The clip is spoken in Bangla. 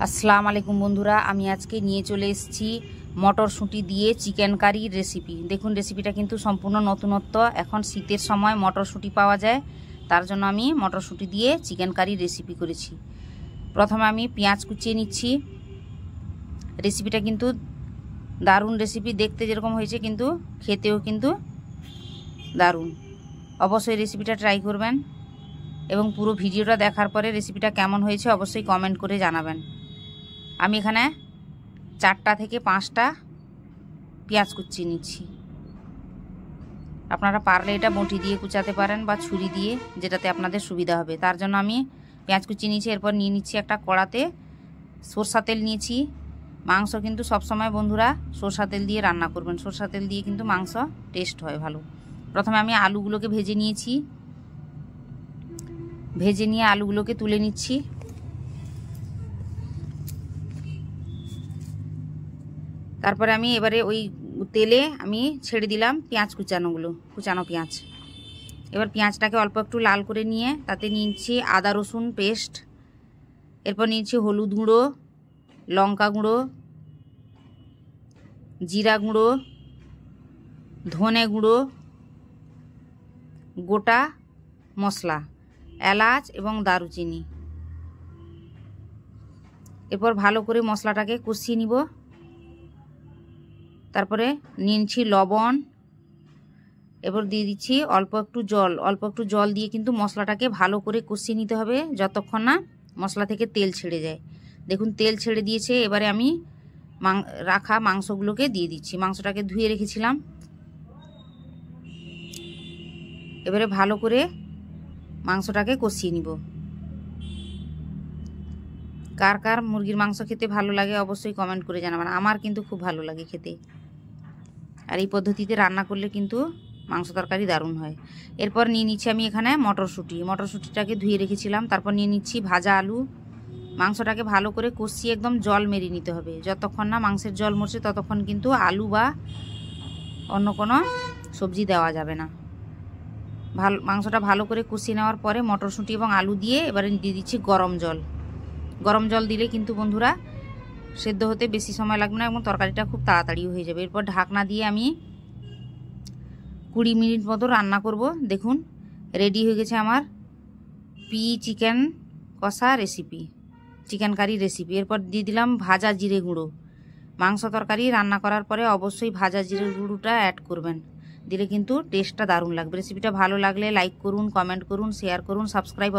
আসসালামু আলাইকুম বন্ধুরা, আমি আজকে নিয়ে চলে এসেছি মটরশুঁটি দিয়ে চিকেন কারির রেসিপি। দেখুন, রেসিপিটা কিন্তু সম্পূর্ণ নতুনত্ব। এখন শীতের সময় মটরশুঁটি পাওয়া যায়, তার জন্য আমি মটরশুঁটি দিয়ে চিকেন কারির রেসিপি করেছি। প্রথমে আমি পেঁয়াজ কুচিয়ে নিচ্ছি। রেসিপিটা কিন্তু দারুণ রেসিপি, দেখতে যেরকম হয়েছে কিন্তু খেতেও কিন্তু দারুণ। অবশ্যই রেসিপিটা ট্রাই করবেন এবং পুরো ভিডিওটা দেখার পরে রেসিপিটা কেমন হয়েছে অবশ্যই কমেন্ট করে জানাবেন। আমি এখানে 4টা থেকে 5টা পেঁয়াজ কুচিয়ে নিচ্ছি। আপনারা পারলে এটা বঁটি দিয়ে কুচাতে পারেন বা ছুরি দিয়ে, যেটাতে আপনাদের সুবিধা হবে। তার জন্য আমি পেঁয়াজ কুচিয়ে নিয়েছি। এরপর নিয়ে নিচ্ছি একটা কড়াতে সরষা তেল নিয়েছি। মাংস কিন্তু সবসময় বন্ধুরা সরষা তেল দিয়ে রান্না করবেন, সরষা তেল দিয়ে কিন্তু মাংস টেস্ট হয় ভালো। প্রথমে আমি আলুগুলোকে ভেজে নিয়েছি। ভেজে নিয়ে আলুগুলোকে তুলে নিচ্ছি। তারপরে আমি এবারে ওই তেলে আমি ছেড়ে দিলাম কুচানো পেঁয়াজ। এবার পেঁয়াজটাকে অল্প একটু লাল করে নিয়ে তাতে নিচ্ছি আদা রসুন পেস্ট। এরপর নিচ্ছি হলুদ গুঁড়ো, লঙ্কা গুঁড়ো, জিরা গুঁড়ো, ধনে গুঁড়ো, গোটা মশলা, এলাচ এবং দারুচিনি। এরপর ভালো করে মশলাটাকে কষিয়ে নিব। তারপরে নিচ্ছি লবণ। এবার দিয়ে দিচ্ছি অল্প একটু জল দিয়ে কিন্তু মশলাটাকে ভালো করে কষিয়ে নিতে হবে যতক্ষণ না মশলা থেকে তেল ছেড়ে যায়। দেখুন তেল ছেড়ে দিয়েছে। এবারে আমি রাখা মাংসগুলোকে দিয়ে দিচ্ছি। মাংসটাকে ধুয়ে রেখেছিলাম। এবারে ভালো করে মাংসটাকে কষিয়ে নিব। কার কার মুরগির মাংস খেতে ভালো লাগে অবশ্যই কমেন্ট করে জানাবেন। আমার কিন্তু খুব ভালো লাগে খেতে, আর এই পদ্ধতিতে রান্না করলে কিন্তু মাংস তরকারি দারুণ হয়। এরপর নিয়ে নিচ্ছি আমি এখানে মটরশুঁটিটাকে ধুয়ে রেখেছিলাম। তারপর নিয়ে নিচ্ছি ভাজা আলু। মাংসটাকে ভালো করে কষিয়ে একদম জল মেরে নিতে হবে। যতক্ষণ না মাংসের জল মরছে ততক্ষণ কিন্তু আলু বা অন্য কোনো সবজি দেওয়া যাবে না। মাংসটা ভালো করে কষিয়ে নেওয়ার পরে মটরশুঁটি এবং আলু দিয়ে এবারে দিয়ে দিচ্ছি গরম জল দিলে কিন্তু বন্ধুরা সেদ্ধ হতে বেশি সময় লাগবে না এবং তরকারিটা খুব তাড়াতাড়ি হয়ে যাবে। এরপর ঢাকনা দিয়ে আমি 20 মিনিট মতো রান্না করব। দেখুন রেডি হয়ে গেছে আমার চিকেন কষা রেসিপি, চিকেন কারি রেসিপি। এরপর দিয়ে দিলাম ভাজা জিরে গুঁড়ো। মাংস তরকারি রান্না করার পরে অবশ্যই ভাজা জিরে গুঁড়োটা অ্যাড করবেন, দিলে কিন্তু টেস্টটা দারুণ লাগবে। রেসিপিটা ভালো লাগলে লাইক করুন, কমেন্ট করুন, শেয়ার করুন, সাবস্ক্রাইব